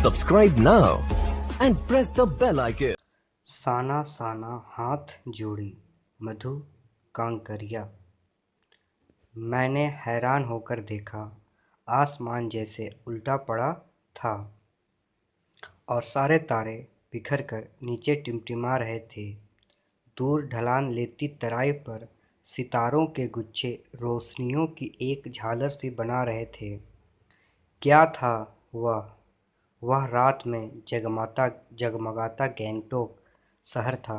Subscribe now and press the bell icon. साना साना हाथ जोड़ी मधु कांकरिया। मैंने हैरान होकर देखा, आसमान जैसे उल्टा पड़ा था और सारे तारे बिखर कर नीचे टिमटिमा रहे थे। दूर ढलान लेती तराई पर सितारों के गुच्छे रोशनियों की एक झालर सी बना रहे थे। क्या था वह रात में जगमगाता गैंगटॉक शहर था।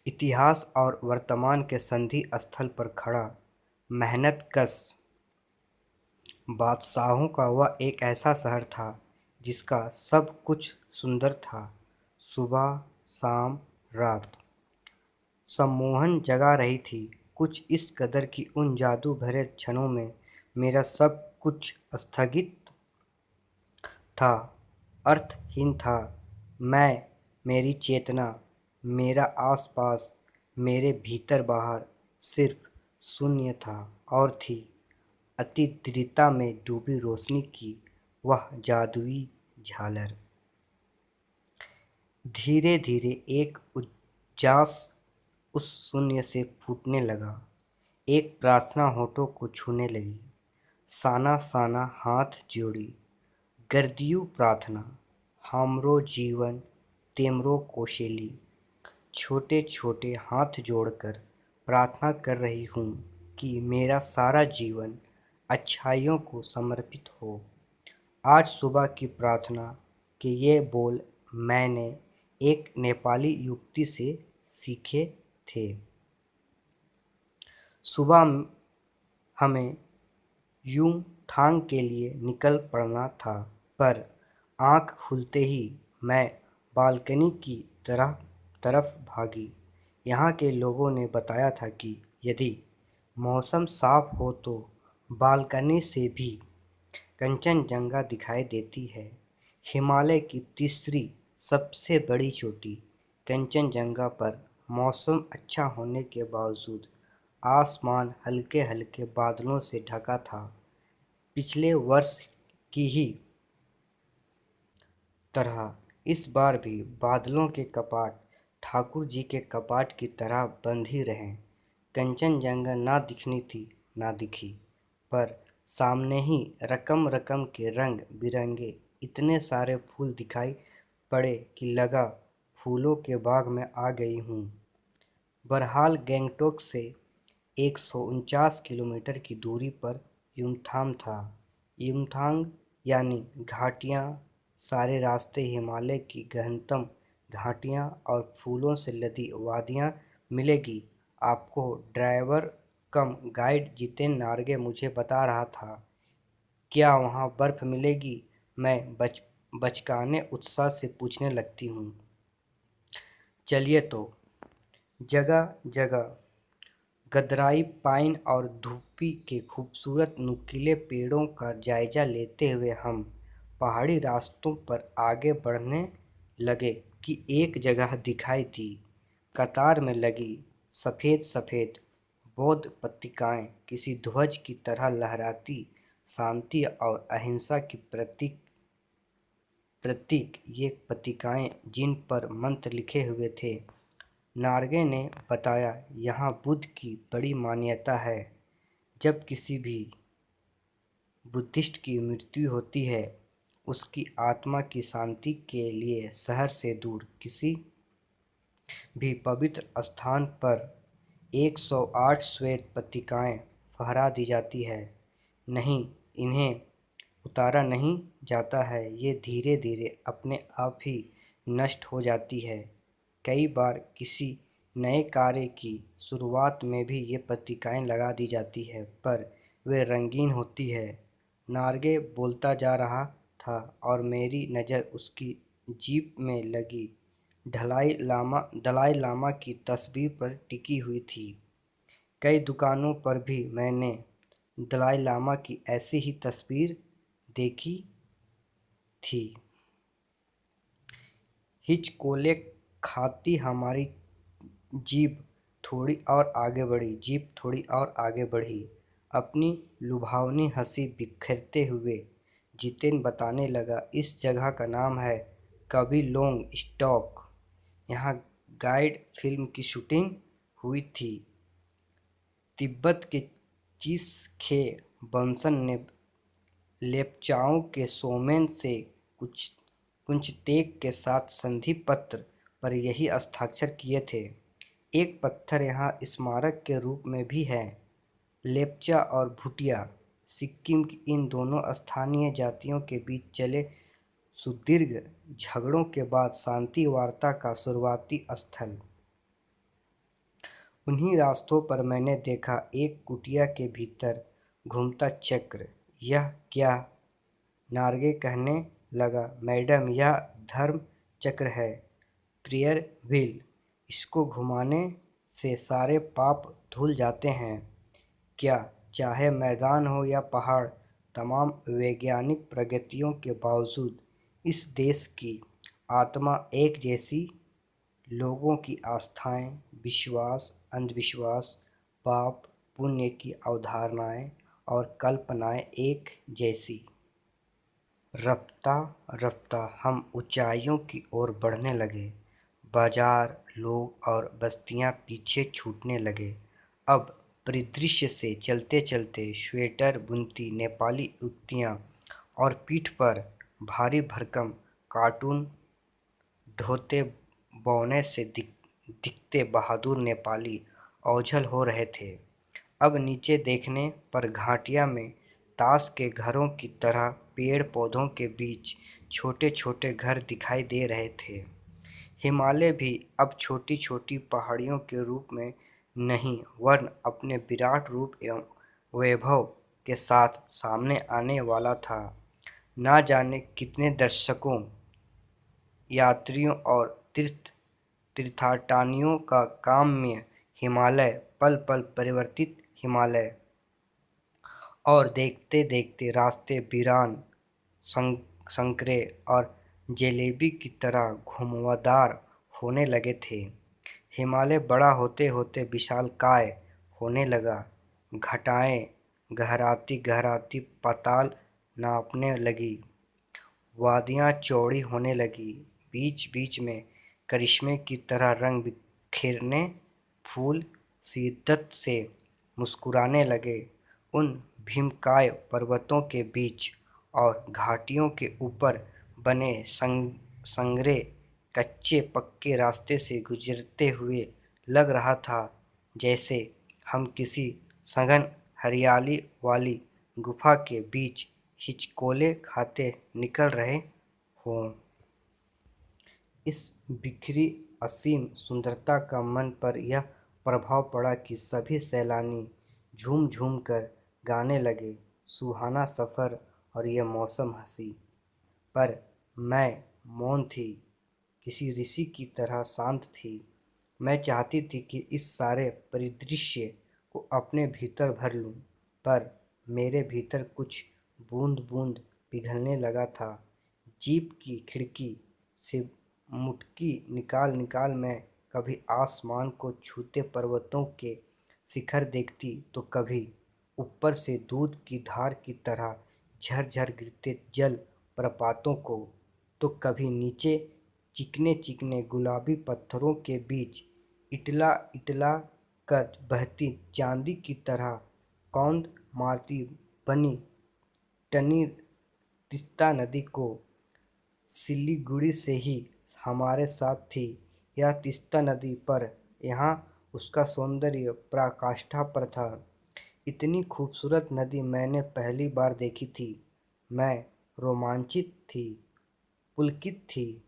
इतिहास और वर्तमान के संधि स्थल पर खड़ा, मेहनतकश बादशाहों का वह एक ऐसा शहर था जिसका सब कुछ सुंदर था। सुबह, शाम, रात सम्मोहन जगा रही थी। कुछ इस कदर कि उन जादू भरे क्षणों में मेरा सब कुछ स्थगित था, अर्थहीन था। मैं, मेरी चेतना, मेरा आसपास, मेरे भीतर बाहर सिर्फ शून्य था और थी अति दृढ़ता में डूबी रोशनी की वह जादुई झालर। धीरे धीरे एक उजास उस शून्य से फूटने लगा। एक प्रार्थना होठों को छूने लगी। साना साना हाथ जोड़ी गर्दियु प्रार्थना, हमरो जीवन तेमरो कोशेली। छोटे छोटे हाथ जोड़कर प्रार्थना कर रही हूँ कि मेरा सारा जीवन अच्छाइयों को समर्पित हो। आज सुबह की प्रार्थना के ये बोल मैंने एक नेपाली युवती से सीखे थे। सुबह हमें युमथांग के लिए निकल पड़ना था, पर आँख खुलते ही मैं बालकनी की तरफ भागी। यहाँ के लोगों ने बताया था कि यदि मौसम साफ हो तो बालकनी से भी कंचनजंगा दिखाई देती है। हिमालय की तीसरी सबसे बड़ी चोटी कंचनजंगा पर मौसम अच्छा होने के बावजूद आसमान हल्के हल्के बादलों से ढका था। पिछले वर्ष की ही तरह इस बार भी बादलों के कपाट ठाकुर जी के कपाट की तरह बंद ही रहे। कंचनजंगा ना दिखनी थी ना दिखी, पर सामने ही रकम रकम के रंग बिरंगे इतने सारे फूल दिखाई पड़े कि लगा फूलों के बाग में आ गई हूँ। बहरहाल गैंगटॉक से 149 किलोमीटर की दूरी पर युमथांग था। युमथांग यानी घाटियाँ, सारे रास्ते हिमालय की गहनतम घाटियाँ और फूलों से लदी वादियाँ मिलेगी आपको। ड्राइवर कम गाइड जितेन नार्गे मुझे बता रहा था। क्या वहाँ बर्फ़ मिलेगी? मैं बचकाने उत्साह से पूछने लगती हूँ। चलिए तो। जगह जगह गदराई पाइन और धूपी के खूबसूरत नुकीले पेड़ों का जायजा लेते हुए हम पहाड़ी रास्तों पर आगे बढ़ने लगे कि एक जगह दिखाई दी। कतार में लगी सफ़ेद सफ़ेद बौद्ध पत्रिकाएं किसी ध्वज की तरह लहराती, शांति और अहिंसा की प्रतीक ये पत्रिकाएं जिन पर मंत्र लिखे हुए थे। नार्गे ने बताया, यहाँ बुद्ध की बड़ी मान्यता है। जब किसी भी बुद्धिस्ट की मृत्यु होती है, उसकी आत्मा की शांति के लिए शहर से दूर किसी भी पवित्र स्थान पर 108 श्वेत पत्रिकाएं फहरा दी जाती है। नहीं, इन्हें उतारा नहीं जाता है, ये धीरे धीरे अपने आप ही नष्ट हो जाती है। कई बार किसी नए कार्य की शुरुआत में भी ये पत्रिकाएं लगा दी जाती है, पर वे रंगीन होती है। नार्गे बोलता जा रहा था और मेरी नज़र उसकी जीप में लगी दलाई लामा की तस्वीर पर टिकी हुई थी। कई दुकानों पर भी मैंने दलाई लामा की ऐसी ही तस्वीर देखी थी। हिचकोले खाती हमारी जीप थोड़ी और आगे बढ़ी। अपनी लुभावनी हंसी बिखेरते हुए जितेन बताने लगा, इस जगह का नाम है कबी लोंग स्टॉक। यहाँ गाइड फिल्म की शूटिंग हुई थी। तिब्बत के चिस खे बंसन ने लेप्चाओं के सोमेन से कुंचतेक के साथ संधि पत्र पर यही हस्ताक्षर किए थे। एक पत्थर यहाँ स्मारक के रूप में भी है। लेप्चा और भूटिया सिक्किम की इन दोनों स्थानीय जातियों के बीच चले सुदीर्घ झगड़ों के बाद शांति वार्ता का शुरुआती स्थल। उन्हीं रास्तों पर मैंने देखा एक कुटिया के भीतर घूमता चक्र। यह क्या? नार्गे कहने लगा, मैडम यह धर्म चक्र है, प्रेयर व्हील। इसको घुमाने से सारे पाप धुल जाते हैं। क्या चाहे मैदान हो या पहाड़, तमाम वैज्ञानिक प्रगतियों के बावजूद इस देश की आत्मा एक जैसी। लोगों की आस्थाएं, विश्वास, अंधविश्वास, पाप पुण्य की अवधारणाएं और कल्पनाएं एक जैसी। रफ्ता रफ्ता हम ऊंचाइयों की ओर बढ़ने लगे। बाजार, लोग और बस्तियां पीछे छूटने लगे। अब परिदृश्य से चलते चलते स्वेटर बुनती नेपाली युवतियां और पीठ पर भारी भरकम कार्टून ढोते बौने से दिखते बहादुर नेपाली ओझल हो रहे थे। अब नीचे देखने पर घाटिया में ताश के घरों की तरह पेड़ पौधों के बीच छोटे छोटे घर दिखाई दे रहे थे। हिमालय भी अब छोटी छोटी पहाड़ियों के रूप में नहीं, वरन अपने विराट रूप एवं वैभव के साथ सामने आने वाला था। ना जाने कितने दर्शकों, यात्रियों और तीर्थाटनियों का काम्य हिमालय, पल पल परिवर्तित हिमालय। और देखते देखते रास्ते वीरान, संकरे और जलेबी की तरह घुमावदार होने लगे थे। हिमालय बड़ा होते होते विशालकाय होने लगा। घटाएं गहराती गहराती पाताल नापने लगी। वादियाँ चौड़ी होने लगी। बीच बीच में करिश्मे की तरह रंग बिखेरने फूल शिद्दत से मुस्कुराने लगे। उन भीमकाय पर्वतों के बीच और घाटियों के ऊपर बने संगरे कच्चे पक्के रास्ते से गुजरते हुए लग रहा था जैसे हम किसी सघन हरियाली वाली गुफा के बीच हिचकोले खाते निकल रहे हों। इस बिखरी असीम सुंदरता का मन पर यह प्रभाव पड़ा कि सभी सैलानी झूम झूम कर गाने लगे, सुहाना सफ़र और यह मौसम हंसी। पर मैं मौन थी, किसी ऋषि की तरह शांत थी। मैं चाहती थी कि इस सारे परिदृश्य को अपने भीतर भर लूं, पर मेरे भीतर कुछ बूंद बूंद पिघलने लगा था। जीप की खिड़की से मुटकी निकाल निकाल मैं कभी आसमान को छूते पर्वतों के शिखर देखती, तो कभी ऊपर से दूध की धार की तरह झरझर गिरते जल प्रपातों को, तो कभी नीचे चिकने चिकने गुलाबी पत्थरों के बीच इटला इटला कर बहती चांदी की तरह कौंध मारती बनी टनी तीस्ता नदी को। सिलीगुड़ी से ही हमारे साथ थी यह तीस्ता नदी, पर यहाँ उसका सौंदर्य पराकाष्ठा पर था। इतनी खूबसूरत नदी मैंने पहली बार देखी थी। मैं रोमांचित थी, पुलकित थी,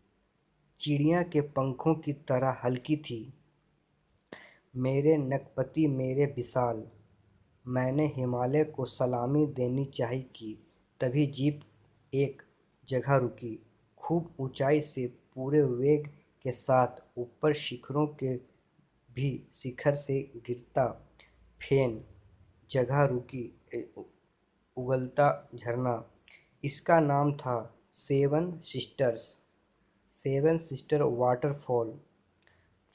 चिड़िया के पंखों की तरह हल्की थी। मेरे नखपति मेरे विशाल। मैंने हिमालय को सलामी देनी चाहिए कि तभी जीप एक जगह रुकी। खूब ऊंचाई से पूरे वेग के साथ ऊपर शिखरों के भी शिखर से गिरता फेन जगह रुकी। उगलता झरना, इसका नाम था seven sisters. Seven sister waterfall.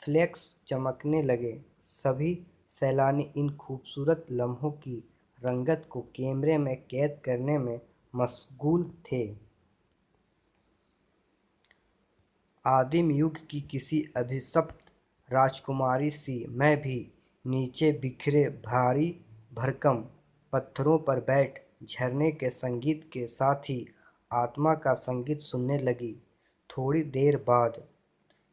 Flex चमकने लगे। सभी सैलानी इन खूबसूरत लम्हों की रंगत को कैमरे में कैद करने में मशगूल थे। आदिम युग की किसी अभिशप्त राजकुमारी सी मैं भी नीचे बिखरे भारी भरकम पत्थरों पर बैठ झरने के संगीत के साथ ही आत्मा का संगीत सुनने लगी। थोड़ी देर बाद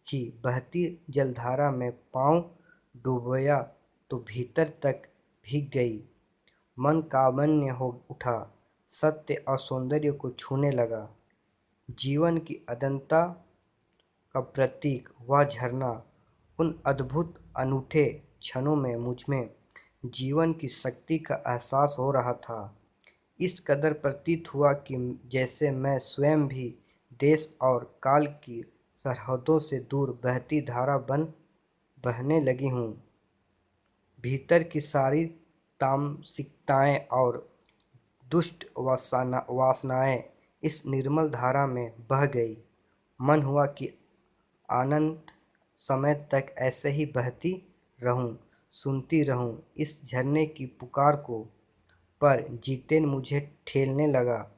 ही बहती जलधारा में पाँव डुबोया तो भीतर तक भीग गई। मन कामन्य हो उठा, सत्य और सौंदर्य को छूने लगा। जीवन की अनंतता का प्रतीक वह झरना, उन अद्भुत अनूठे क्षणों में मुझमें जीवन की शक्ति का एहसास हो रहा था। इस कदर प्रतीत हुआ कि जैसे मैं स्वयं भी देश और काल की सरहदों से दूर बहती धारा बहने लगी हूँ। भीतर की सारी तामसिकताएं और दुष्ट वासनाएं इस निर्मल धारा में बह गई। मन हुआ कि अनंत समय तक ऐसे ही बहती रहूं, सुनती रहूं इस झरने की पुकार को। पर जितेन मुझे ठेलने लगा,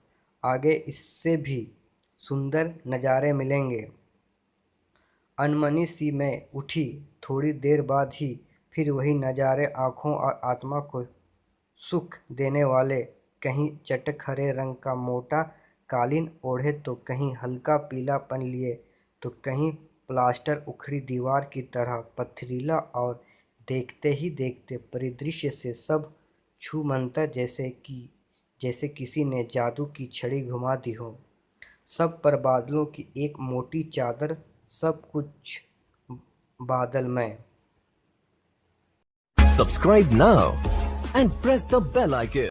आगे इससे भी सुंदर नज़ारे मिलेंगे। अनमनी सी मैं उठी। थोड़ी देर बाद ही फिर वही नज़ारे आँखों और आत्मा को सुख देने वाले। कहीं चटक हरे रंग का मोटा कालीन ओढ़े तो कहीं हल्का पीलापन लिए तो कहीं प्लास्टर उखड़ी दीवार की तरह पथरीला, और देखते ही देखते परिदृश्य से सब छूमंतर जैसे किसी ने जादू की छड़ी घुमा दी हो। सब पर बादलों की एक मोटी चादर, सब कुछ बादलमय। Subscribe now and press the bell icon.